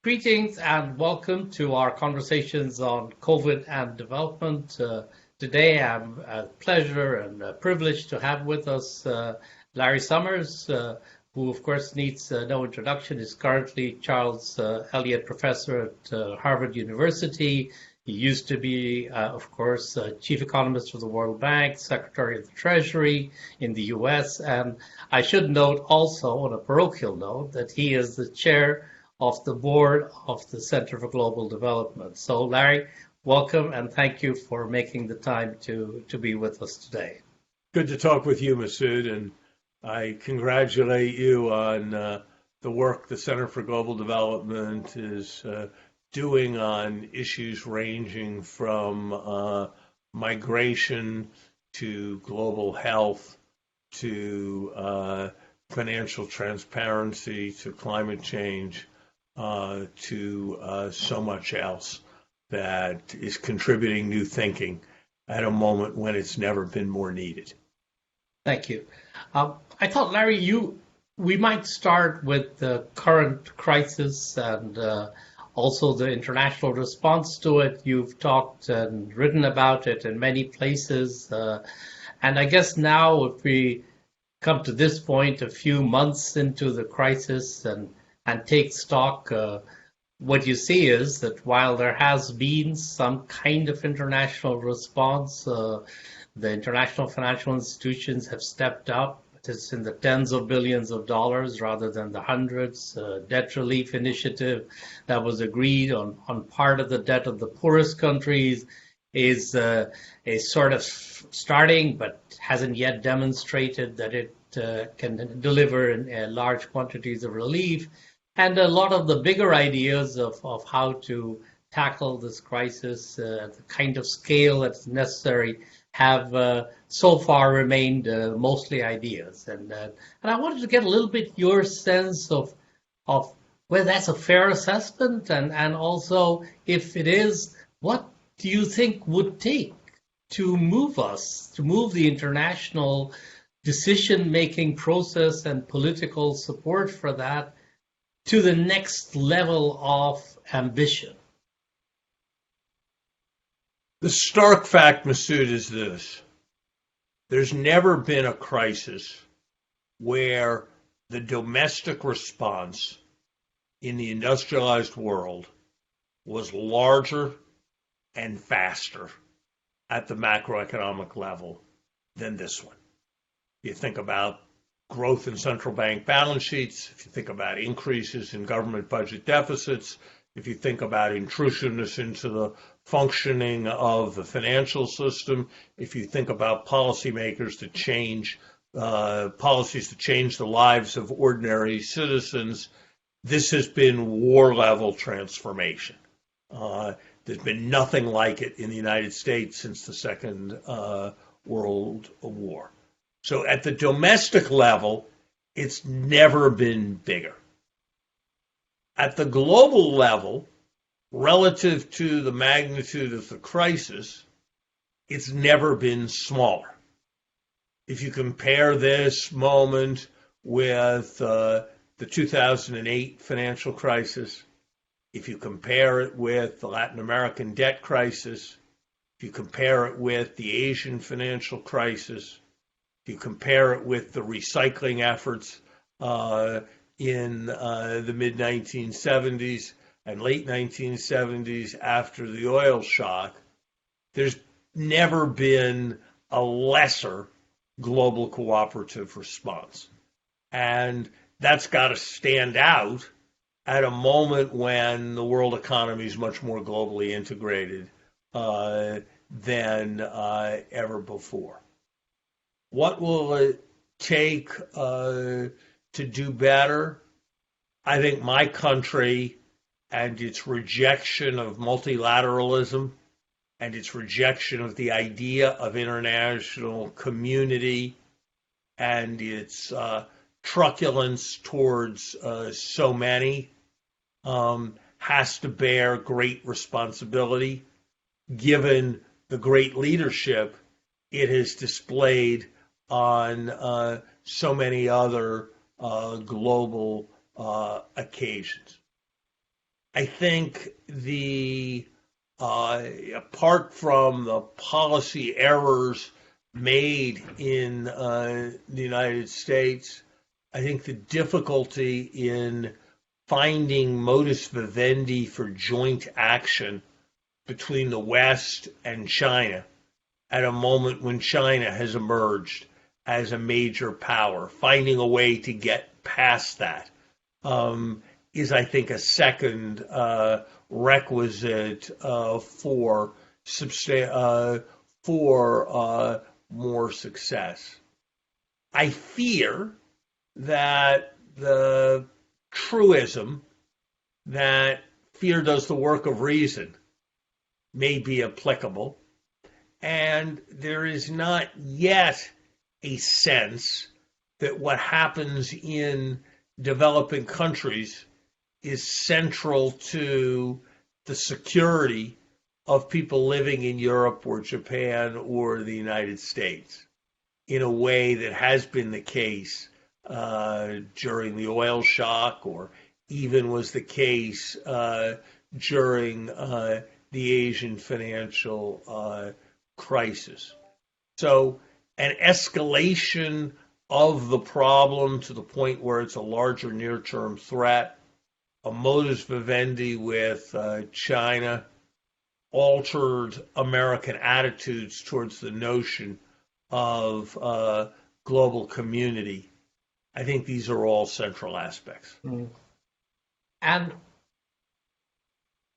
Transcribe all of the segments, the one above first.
Greetings and welcome to our conversations on COVID and development. Today, I'm a pleasure and a privilege to have with us Larry Summers, who, of course, needs no introduction, is currently Charles Eliot Professor at Harvard University. He used to be, of course, Chief Economist of the World Bank, Secretary of the Treasury in the U.S., and I should note also, on a parochial note, that he is the chair of the board of the Center for Global Development. So, Larry, welcome and thank you for making the time to be with us today. Good to talk with you, Masood, and I congratulate you on the work the Center for Global Development is doing on issues ranging from migration to global health to financial transparency to climate change. To so much else that is contributing new thinking at a moment when it's never been more needed. Thank you. I thought, Larry, we might start with the current crisis and also the international response to it. You've talked and written about it in many places. And I guess now if we come to this point a few months into the crisis and take stock, what you see is that while there has been some kind of international response, the international financial institutions have stepped up. It's in the tens of billions of dollars rather than the hundreds. Debt relief initiative that was agreed on part of the debt of the poorest countries is sort of starting, but hasn't yet demonstrated that it can deliver in large quantities of relief. And a lot of the bigger ideas of how to tackle this crisis, the kind of scale that's necessary, have so far remained mostly ideas. And I wanted to get a little bit your sense of whether that's a fair assessment, and also if it is, what do you think would take to move the international decision-making process and political support for that to the next level of ambition? The stark fact, Masood, is this. There's never been a crisis where the domestic response in the industrialized world was larger and faster at the macroeconomic level than this one. You think about growth in central bank balance sheets, if you think about increases in government budget deficits, if you think about intrusiveness into the functioning of the financial system, if you think about policymakers to change policies to change the lives of ordinary citizens, this has been war-level transformation. There's been nothing like it in the United States since the Second World War. So at the domestic level, it's never been bigger. At the global level, relative to the magnitude of the crisis, it's never been smaller. If you compare this moment with the 2008 financial crisis, if you compare it with the Latin American debt crisis, if you compare it with the Asian financial crisis, if you compare it with the recycling efforts in the mid-1970s and late 1970s after the oil shock, there's never been a lesser global cooperative response. And that's got to stand out at a moment when the world economy is much more globally integrated than ever before. What will it take to do better? I think my country and its rejection of multilateralism and its rejection of the idea of international community and its truculence towards so many has to bear great responsibility given the great leadership it has displayed on so many other global occasions. I think apart from the policy errors made in the United States, I think the difficulty in finding modus vivendi for joint action between the West and China at a moment when China has emerged as a major power, finding a way to get past that is, I think, a second requisite for more success. I fear that the truism that fear does the work of reason may be applicable, and there is not yet a sense that what happens in developing countries is central to the security of people living in Europe or Japan or the United States in a way that has been the case during the oil shock, or even was the case during the Asian financial crisis. So an escalation of the problem to the point where it's a larger near-term threat, a modus vivendi with China, altered American attitudes towards the notion of global community. I think these are all central aspects. Mm. And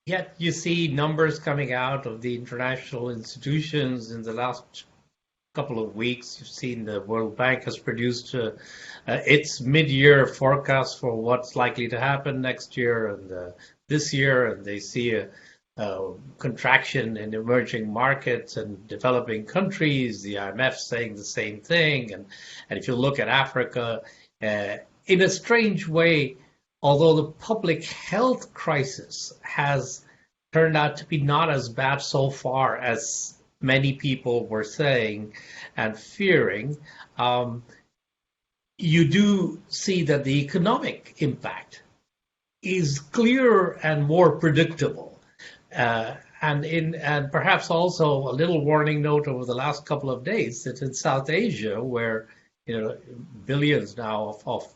yet you see numbers coming out of the international institutions in the last couple of weeks. You've seen the World Bank has produced its mid-year forecast for what's likely to happen next year and this year, and they see a contraction in emerging markets and developing countries. The IMF saying the same thing, and if you look at Africa, in a strange way, although the public health crisis has turned out to be not as bad so far as many people were saying and fearing, you do see that the economic impact is clearer and more predictable. And perhaps also a little warning note over the last couple of days that in South Asia, where billions now of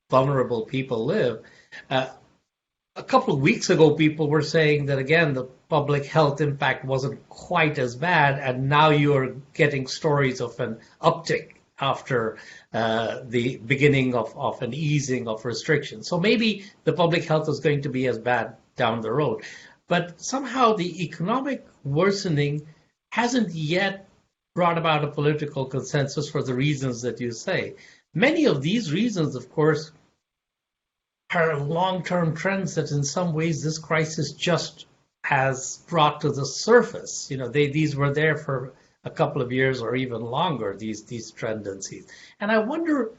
vulnerable people live, a couple of weeks ago, people were saying that, again, the public health impact wasn't quite as bad, and now you're getting stories of an uptick after the beginning of an easing of restrictions. So maybe the public health is going to be as bad down the road. But somehow the economic worsening hasn't yet brought about a political consensus for the reasons that you say. Many of these reasons, of course, are long-term trends that in some ways this crisis just has brought to the surface. These were there for a couple of years or even longer, these tendencies. And I wonder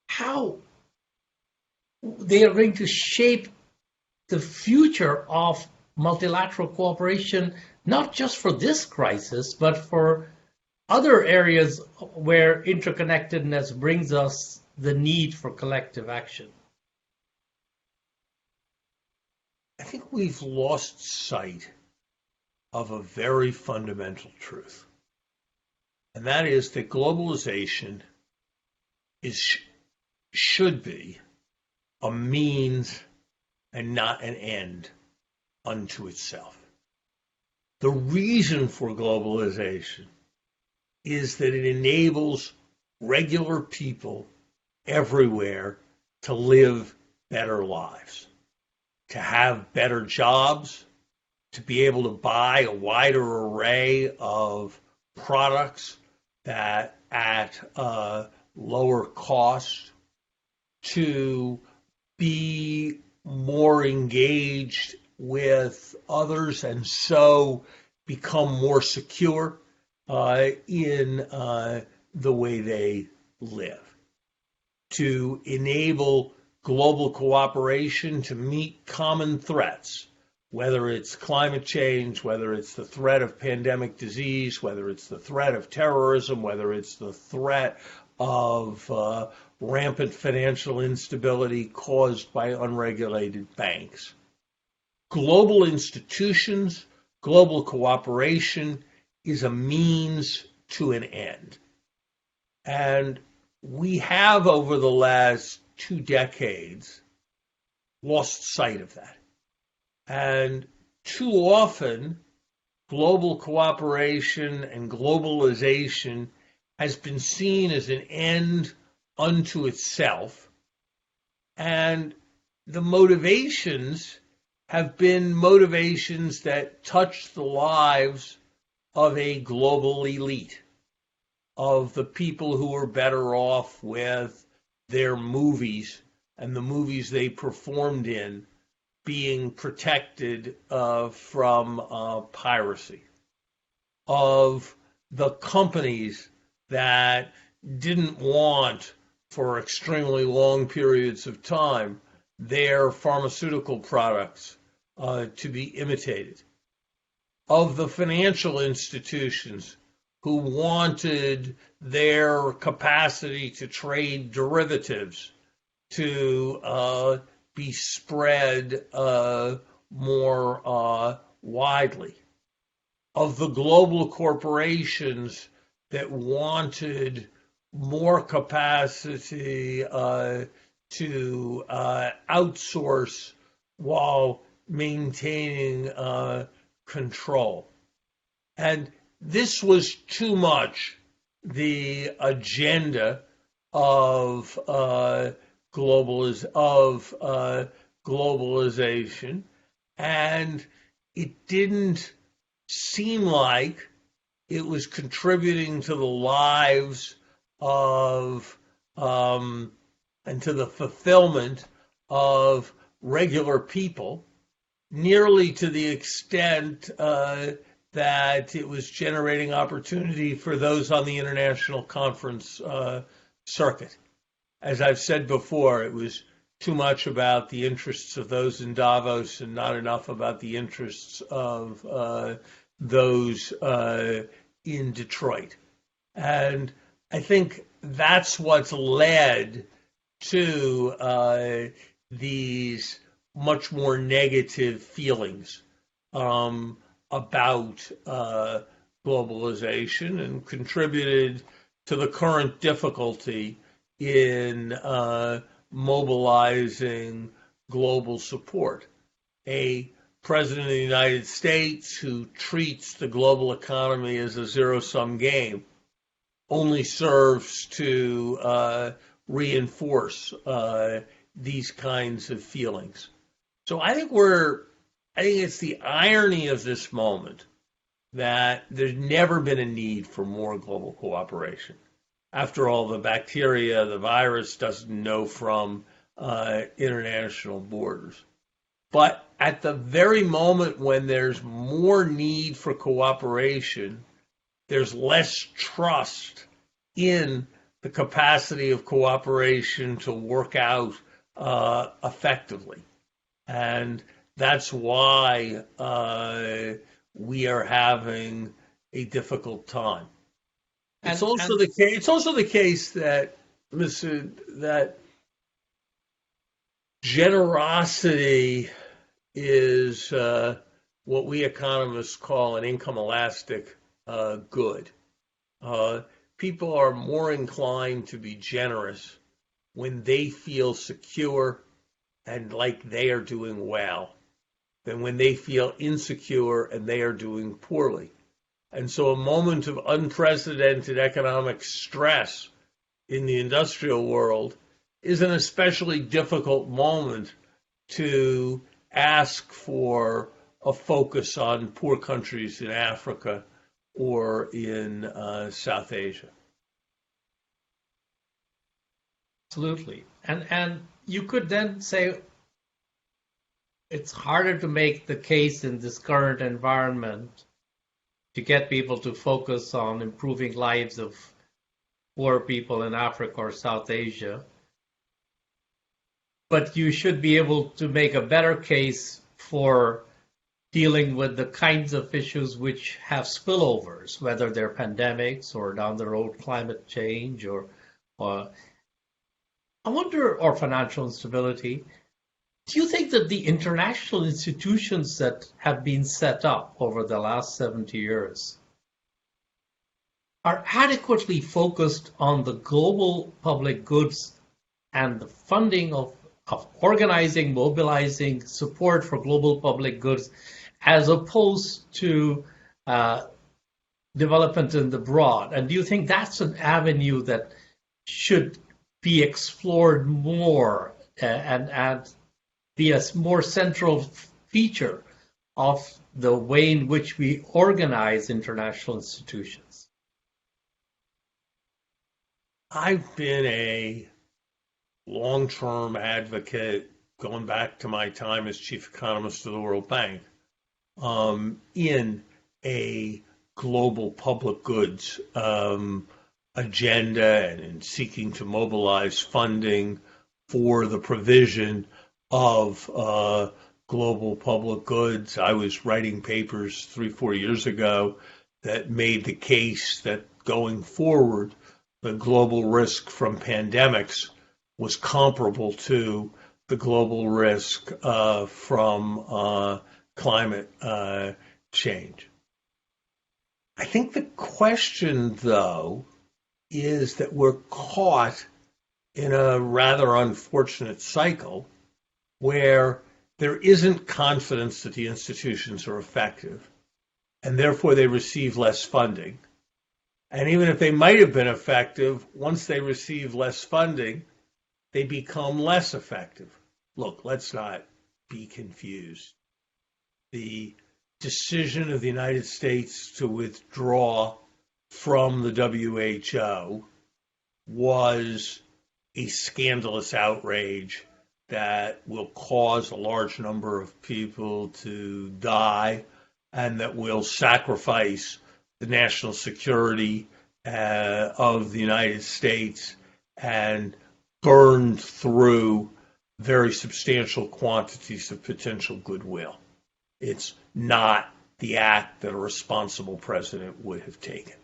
how they are going to shape the future of multilateral cooperation, not just for this crisis, but for other areas where interconnectedness brings us the need for collective action. I think we've lost sight of a very fundamental truth, and that is that globalization should be a means and not an end unto itself. The reason for globalization is that it enables regular people everywhere to live better lives, to have better jobs, to be able to buy a wider array of products that at lower cost, to be more engaged with others and so become more secure in the way they live, to enable global cooperation to meet common threats, whether it's climate change, whether it's the threat of pandemic disease, whether it's the threat of terrorism, whether it's the threat of rampant financial instability caused by unregulated banks. global institutions, global cooperation is a means to an end. And we have, over the last 2 decades, lost sight of that. And too often, global cooperation and globalization has been seen as an end unto itself. And the motivations have been motivations that touch the lives of a global elite, of the people who are better off with their movies and the movies they performed in being protected from piracy, of the companies that didn't want, for extremely long periods of time, their pharmaceutical products to be imitated, of the financial institutions who wanted their capacity to trade derivatives to be spread more widely, of the global corporations that wanted more capacity to outsource while maintaining control. And this was too much the agenda of globalization, and it didn't seem like it was contributing to the lives of and to the fulfillment of regular people, nearly to the extent that it was generating opportunity for those on the international conference circuit. As I've said before, it was too much about the interests of those in Davos and not enough about the interests of those in Detroit. And I think that's what's led to these much more negative feelings about globalization and contributed to the current difficulty in mobilizing global support. A president of the United States who treats the global economy as a zero-sum game only serves to reinforce these kinds of feelings. So I think it's the irony of this moment that there's never been a need for more global cooperation. After all, the bacteria, the virus doesn't know from international borders. But at the very moment when there's more need for cooperation, there's less trust in the capacity of cooperation to work out effectively. And that's why we are having a difficult time. It's also the case that, Masood, that generosity is what we economists call an income elastic good. People are more inclined to be generous when they feel secure and like they are doing well than when they feel insecure and they are doing poorly. And so a moment of unprecedented economic stress in the industrial world is an especially difficult moment to ask for a focus on poor countries in Africa or in South Asia. Absolutely. And you could then say it's harder to make the case in this current environment to get people to focus on improving lives of poor people in Africa or South Asia. But you should be able to make a better case for dealing with the kinds of issues which have spillovers, whether they're pandemics or down the road climate change or I wonder, or financial instability. Do you think that the international institutions that have been set up over the last 70 years are adequately focused on the global public goods and the funding of organizing, mobilizing support for global public goods, as opposed to development in the broad? And do you think that's an avenue that should be explored more and be a more central feature of the way in which we organize international institutions? I've been a long-term advocate, going back to my time as chief economist of the World Bank, in a global public goods agenda and in seeking to mobilize funding for the provision of global public goods. I was writing papers 3-4 years ago that made the case that going forward, the global risk from pandemics was comparable to the global risk from climate change. I think the question, though, is that we're caught in a rather unfortunate cycle where there isn't confidence that the institutions are effective, and therefore they receive less funding. And even if they might have been effective, once they receive less funding, they become less effective. Look, let's not be confused. The decision of the United States to withdraw from the WHO was a scandalous outrage that will cause a large number of people to die and that will sacrifice the national security of the United States and burn through very substantial quantities of potential goodwill. It's not the act that a responsible president would have taken.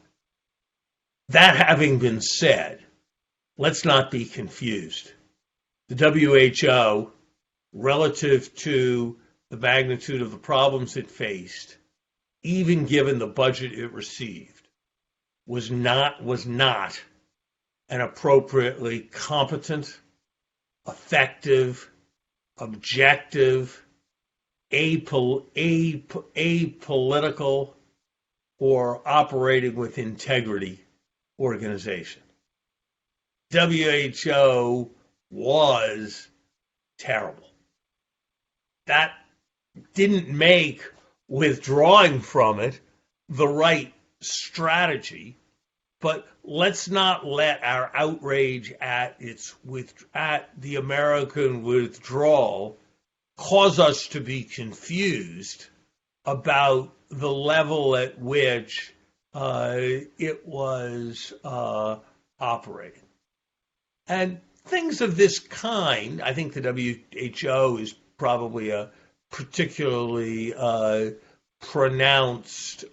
That having been said, let's not be confused. The WHO, relative to the magnitude of the problems it faced, even given the budget it received, was not an appropriately competent, effective, objective, apolitical, or operating with integrity organization. WHO was terrible. That didn't make withdrawing from it the right strategy, but let's not let our outrage at the American withdrawal cause us to be confused about the level at which it was operating. And things of this kind, I think the WHO is probably a particularly pronounced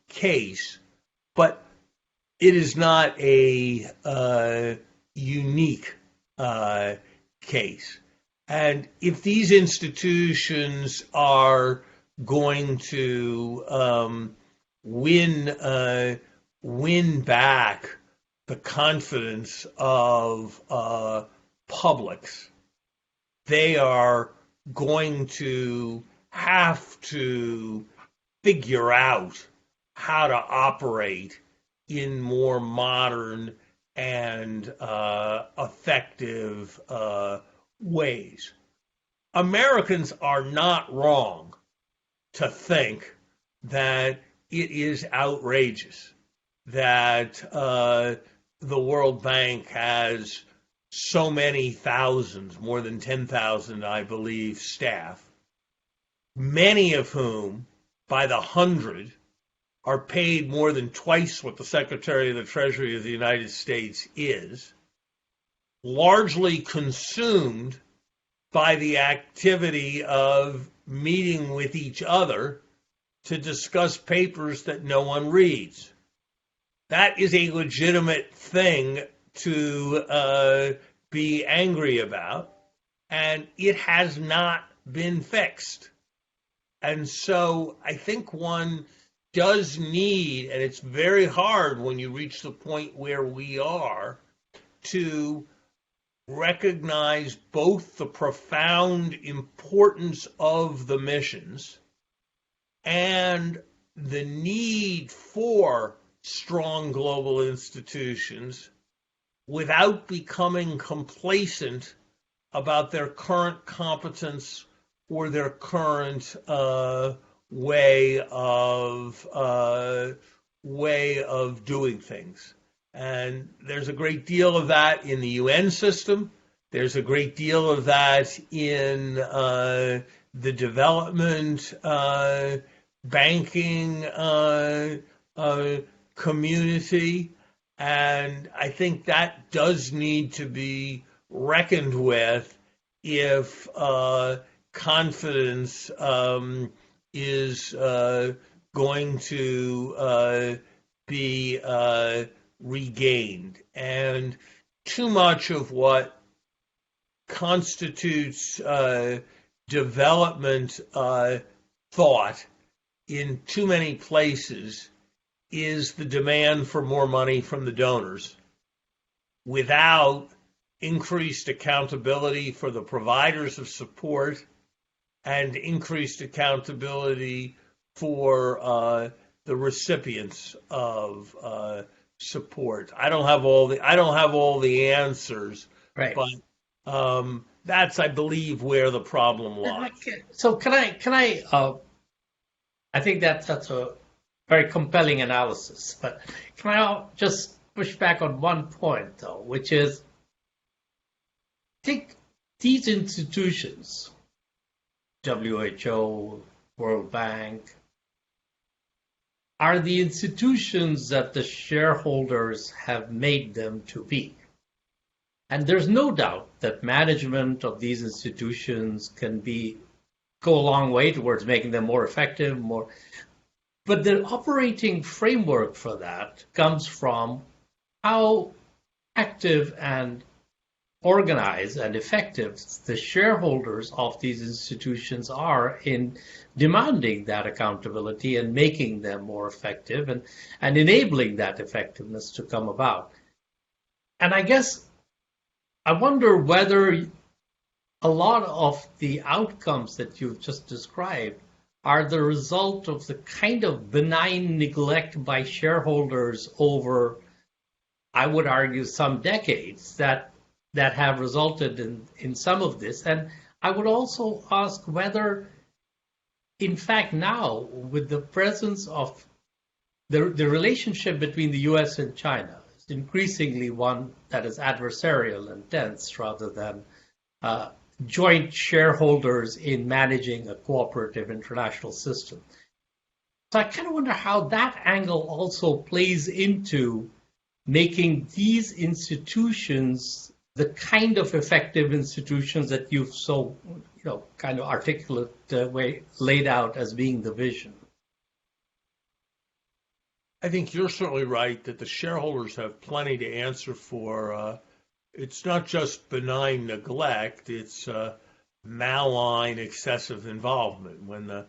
case, but it is not a unique case. And if these institutions are going to win back the confidence of publics, they are going to have to figure out how to operate in more modern and effective ways. Americans are not wrong to think that it is outrageous that the World Bank has so many thousands, more than 10,000, I believe, staff, many of whom, by the hundred, are paid more than twice what the Secretary of the Treasury of the United States is, largely consumed by the activity of meeting with each other to discuss papers that no one reads. That is a legitimate thing to be angry about. and it has not been fixed. And so I think one does need, and it's very hard when you reach the point where we are, to recognize both the profound importance of the missions and the need for strong global institutions without becoming complacent about their current competence or their current way of doing things. And there's a great deal of that in the UN system. There's a great deal of that in the development banking community. And I think that does need to be reckoned with if confidence is going to be regained. And too much of what constitutes development thought in too many places is the demand for more money from the donors without increased accountability for the providers of support and increased accountability for the recipients of support. I don't have all the answers, Right. but that's, I believe, where the problem lies. So can I think that's a very compelling analysis, but can I just push back on one point, though, which is, I think these institutions, WHO, World Bank, are the institutions that the shareholders have made them to be. And there's no doubt that management of these institutions can go a long way towards making them more effective, but the operating framework for that comes from how active and organized and effective the shareholders of these institutions are in demanding that accountability and making them more effective and enabling that effectiveness to come about. And I guess I wonder whether a lot of the outcomes that you've just described are the result of the kind of benign neglect by shareholders over, I would argue, some decades that have resulted in some of this. And I would also ask whether, in fact, now, with the presence of the relationship between the US and China, is increasingly one that is adversarial and tense rather than joint shareholders in managing a cooperative international system. So I kind of wonder how that angle also plays into making these institutions the kind of effective institutions that you've so, kind of articulate way laid out as being the vision. I think you're certainly right that the shareholders have plenty to answer for. It's not just benign neglect, it's malign excessive involvement. When the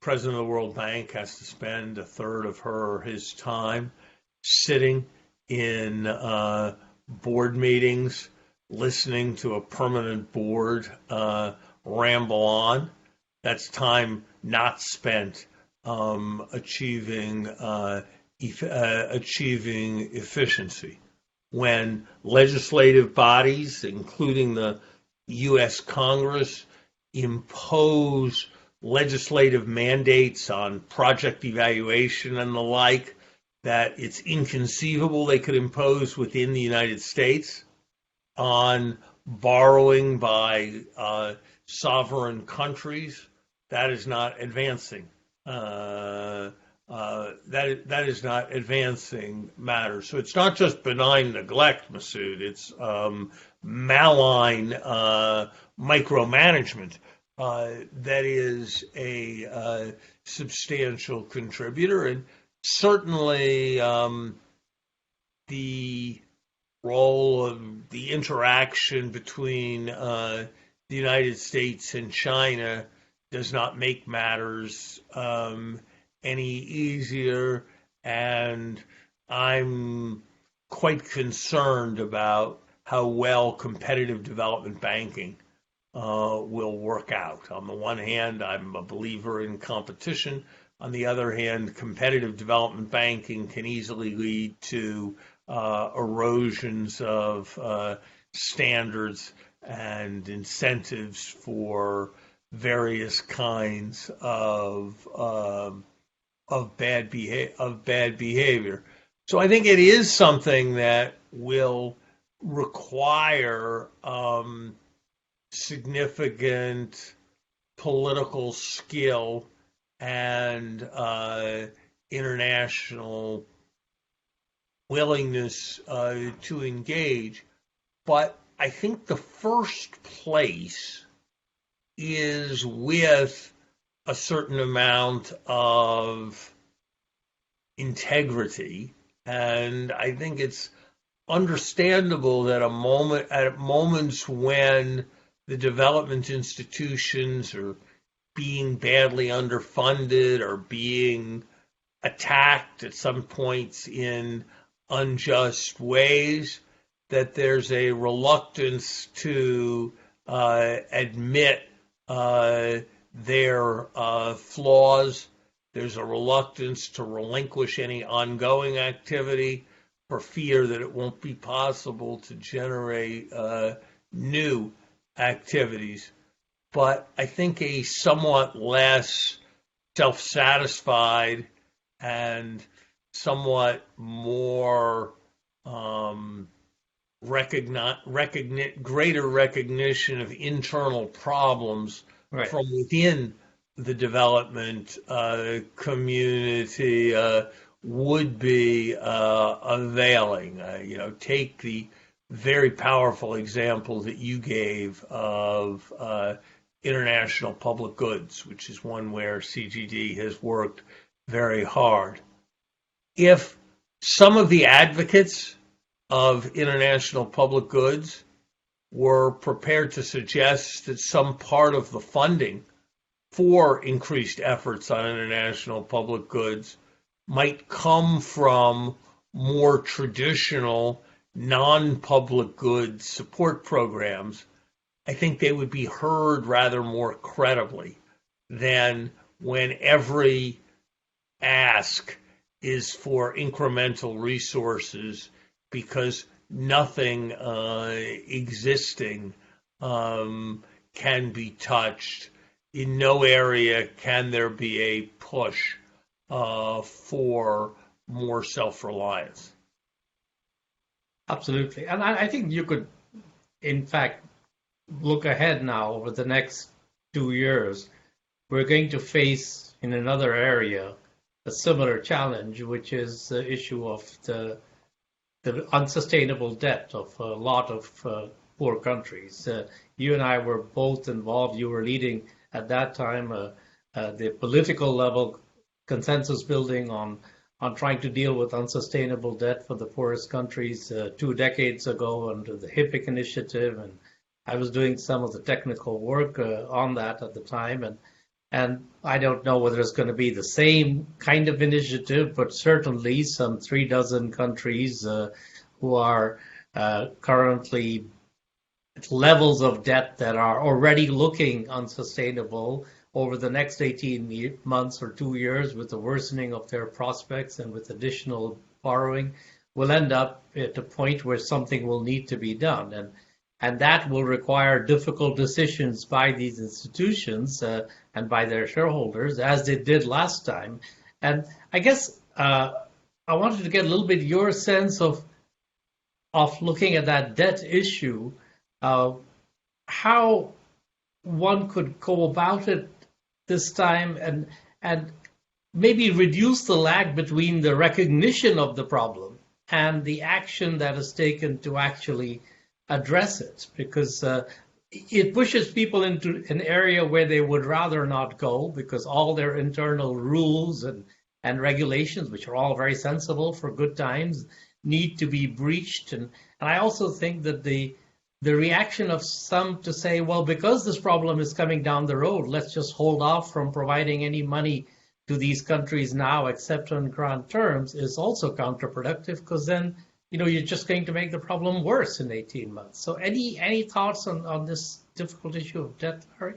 president of the World Bank has to spend a third of her or his time sitting in board meetings, listening to a permanent board ramble on, that's time not spent achieving efficiency. When legislative bodies, including the U.S. Congress, impose legislative mandates on project evaluation and the like that it's inconceivable they could impose within the United States, on borrowing by sovereign countries, that is not advancing. That is not advancing matters. So it's not just benign neglect, Masood. It's malign micromanagement that is a substantial contributor. And certainly the role of the interaction between the the United States and China does not make matters any easier, and I'm quite concerned about how well competitive development banking will work out. On the one hand, I'm a believer in competition. On the other hand, competitive development banking can easily lead to erosions of standards and incentives for various kinds of bad behavior. So I think it is something that will require significant political skill and international willingness to engage. But I think the first place is with a certain amount of integrity. And I think it's understandable that at moments when the development institutions are being badly underfunded or being attacked at some points in unjust ways, that there's a reluctance to admit their flaws. There's a reluctance to relinquish any ongoing activity for fear that it won't be possible to generate new activities. But I think a somewhat less self-satisfied and somewhat more greater recognition of internal problems from within the development community would be availing. Take the very powerful example that you gave of international public goods, which is one where CGD has worked very hard. If some of the advocates of international public goods were prepared to suggest that some part of the funding for increased efforts on international public goods might come from more traditional non-public goods support programs, I think they would be heard rather more credibly than when every ask is for incremental resources because nothing existing can be touched. In no area can there be a push for more self-reliance. Absolutely. And I think you could, in fact, look ahead now over the next 2 years. We're going to face in another area a similar challenge, which is the issue of the unsustainable debt of a lot of poor countries. You and I were both involved. You were leading at that time the political level consensus building on trying to deal with unsustainable debt for the poorest countries 2 decades ago under the HIPC initiative. And I was doing some of the technical work on that at the time. And I don't know whether it's going to be the same kind of initiative, but certainly some 36 countries who are currently at levels of debt that are already looking unsustainable over the next 18 months or 2 years with the worsening of their prospects and with additional borrowing will end up at a point where something will need to be done. And that will require difficult decisions by these institutions and by their shareholders, as they did last time. And I guess I wanted to get a little bit your sense of looking at that debt issue, how one could go about it this time and maybe reduce the lag between the recognition of the problem and the action that is taken to actually address it, because it pushes people into an area where they would rather not go because all their internal rules and regulations, which are all very sensible for good times, need to be breached. And I also think that the the reaction of some to say, well, because this problem is coming down the road, let's just hold off from providing any money to these countries now, except on grant terms, is also counterproductive, because then you're just going to make the problem worse in 18 months. So any thoughts on this difficult issue of debt, Larry?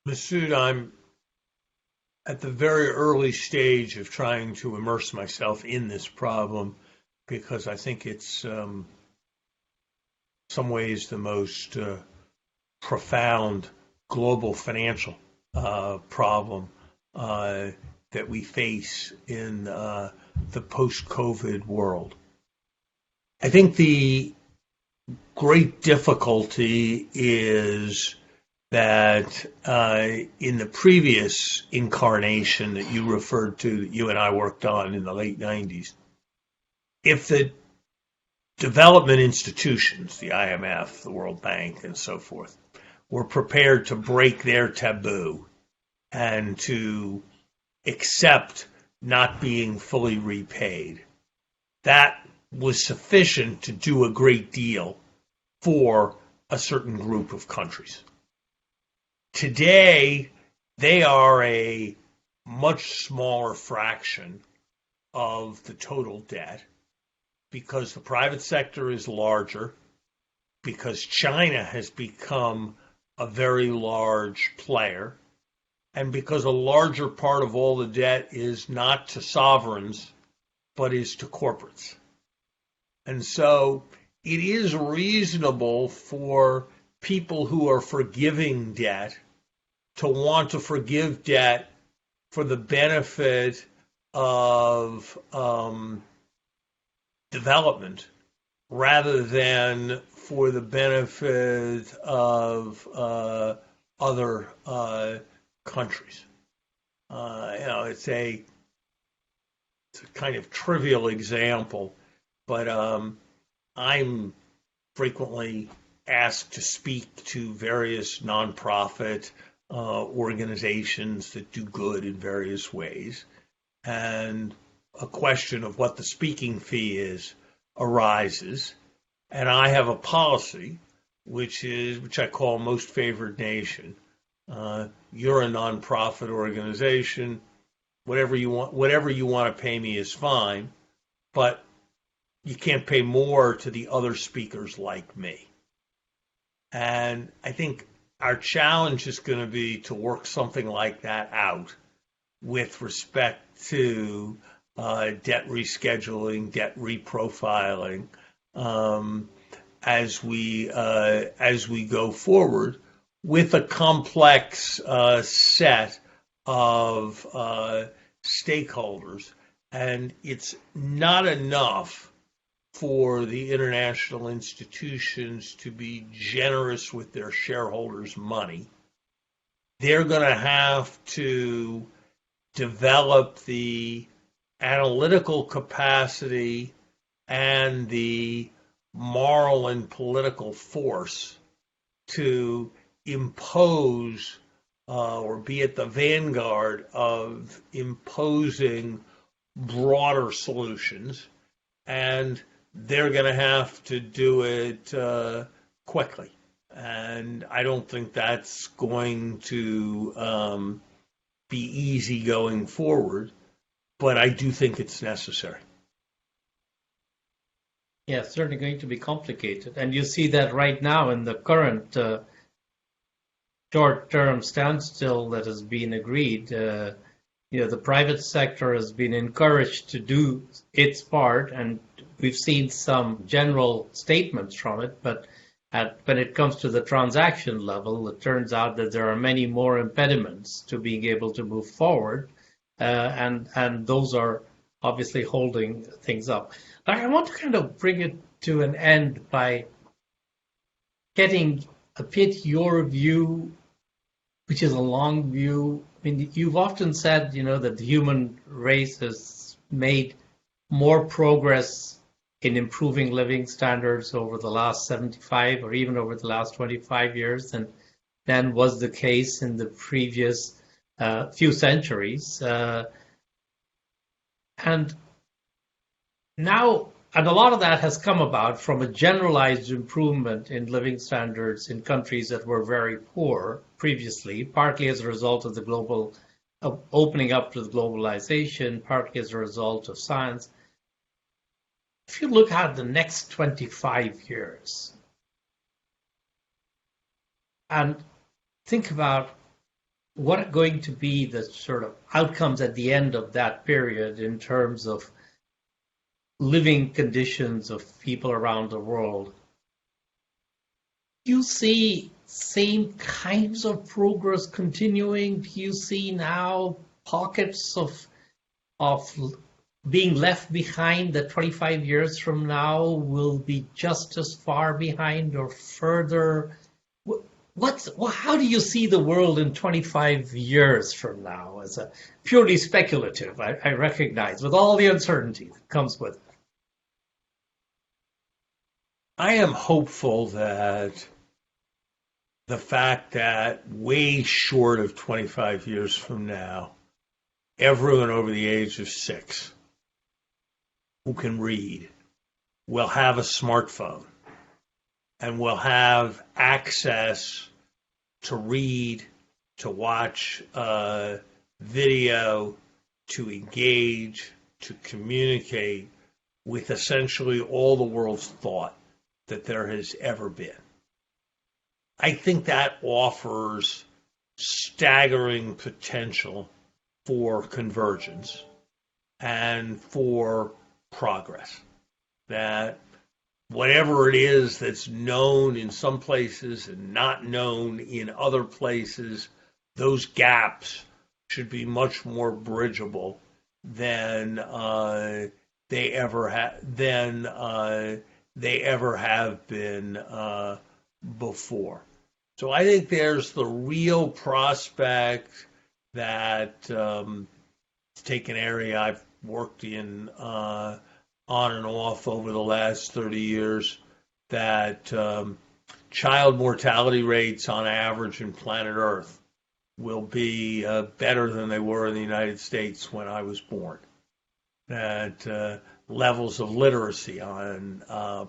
Masood, I'm at the very early stage of trying to immerse myself in this problem because I think it's some ways the most profound global financial problem that we face in the post-COVID world. I think the great difficulty is that in the previous incarnation that you referred to, that you and I worked on in the late 90s, if the development institutions, the IMF, the World Bank, and so forth, were prepared to break their taboo and to accept not being fully repaid, that was sufficient to do a great deal for a certain group of countries. Today, they are a much smaller fraction of the total debt because the private sector is larger, because China has become a very large player, and because a larger part of all the debt is not to sovereigns, but is to corporates. And so it is reasonable for people who are forgiving debt to want to forgive debt for the benefit of development rather than for the benefit of other countries. It's a kind of trivial example, but I'm frequently asked to speak to various nonprofit organizations that do good in various ways, and a question of what the speaking fee is arises, and I have a policy which I call most favored nation. You're a nonprofit organization. Whatever you want to pay me is fine, but you can't pay more to the other speakers like me. And I think our challenge is going to be to work something like that out with respect to debt rescheduling, debt reprofiling, as we go forward with a complex set of stakeholders. And it's not enough for the international institutions to be generous with their shareholders' money. They're going to have to develop the analytical capacity and the moral and political force to impose or be at the vanguard of imposing broader solutions, and they're going to have to do it quickly. And I don't think that's going to be easy going forward, but I do think it's necessary. Yeah, it's certainly going to be complicated. And you see that right now in the current short-term standstill that has been agreed. The private sector has been encouraged to do its part, and we've seen some general statements from it, but when it comes to the transaction level, it turns out that there are many more impediments to being able to move forward, and those are obviously holding things up. But I want to kind of bring it to an end by getting a bit your view, which is a long view. I mean, you've often said, that the human race has made more progress in improving living standards over the last 75 or even over the last 25 years than was the case in the previous few centuries. And now And a lot of that has come about from a generalized improvement in living standards in countries that were very poor previously, partly as a result of the global of opening up to the globalization, partly as a result of science. If you look at the next 25 years and think about what are going to be the sort of outcomes at the end of that period in terms of living conditions of people around the world, do you see same kinds of progress continuing? Do you see now pockets of being left behind that 25 years from now will be just as far behind or further? How do you see the world in 25 years from now? As a purely speculative, I recognize, with all the uncertainty that comes with it. I am hopeful that the fact that way short of 25 years from now, everyone over the age of 6 who can read will have a smartphone and will have access to read, to watch video, to engage, to communicate with essentially all the world's thought that there has ever been. I think that offers staggering potential for convergence and for progress. That whatever it is that's known in some places and not known in other places, those gaps should be much more bridgeable than they ever have been before. So I think there's the real prospect that take an area I've worked in on and off over the last 30 years, that child mortality rates on average in planet Earth will be better than they were in the United States when I was born. That levels of literacy on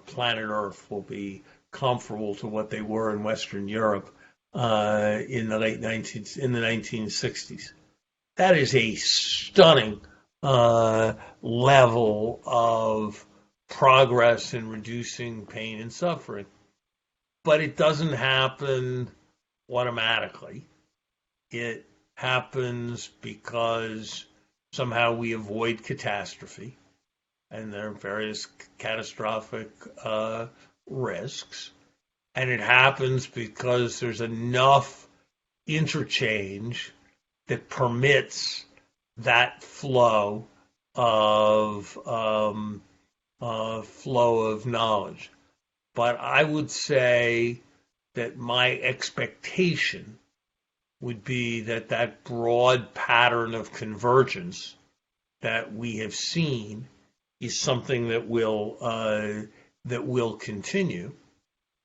planet Earth will be comparable to what they were in Western Europe in the 1960s. That is a stunning level of progress in reducing pain and suffering. But it doesn't happen automatically. It happens because somehow we avoid catastrophe, and there are various catastrophic risks. And it happens because there's enough interchange that permits that flow of knowledge. But I would say that my expectation would be that that broad pattern of convergence that we have seen is something that will continue.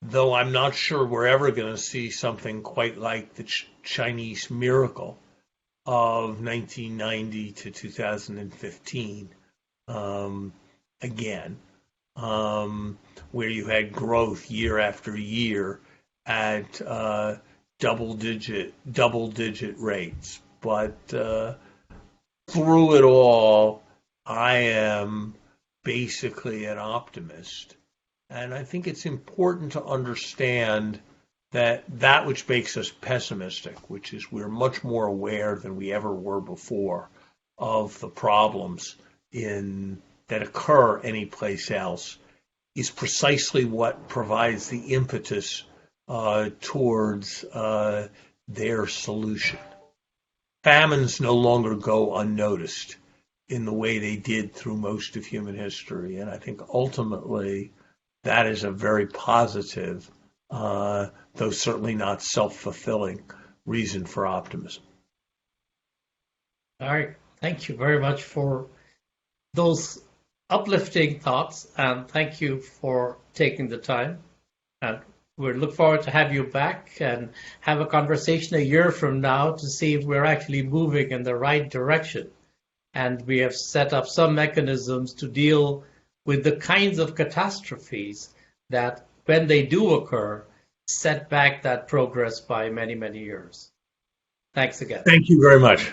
Though I'm not sure we're ever going to see something quite like the Chinese miracle of 1990 to 2015 again, where you had growth year after year at double-digit rates. But through it all, I am basically an optimist. And I think it's important to understand that which makes us pessimistic, which is we're much more aware than we ever were before of the problems that occur anyplace else, is precisely what provides the impetus towards their solution. Famines no longer go unnoticed in the way they did through most of human history, and I think ultimately that is a very positive, though certainly not self-fulfilling, reason for optimism. All right. Thank you very much for those uplifting thoughts, and thank you for taking the time. And we look forward to have you back and have a conversation a year from now to see if we're actually moving in the right direction. And we have set up some mechanisms to deal with the kinds of catastrophes that, when they do occur, set back that progress by many, many years. Thanks again. Thank you very much.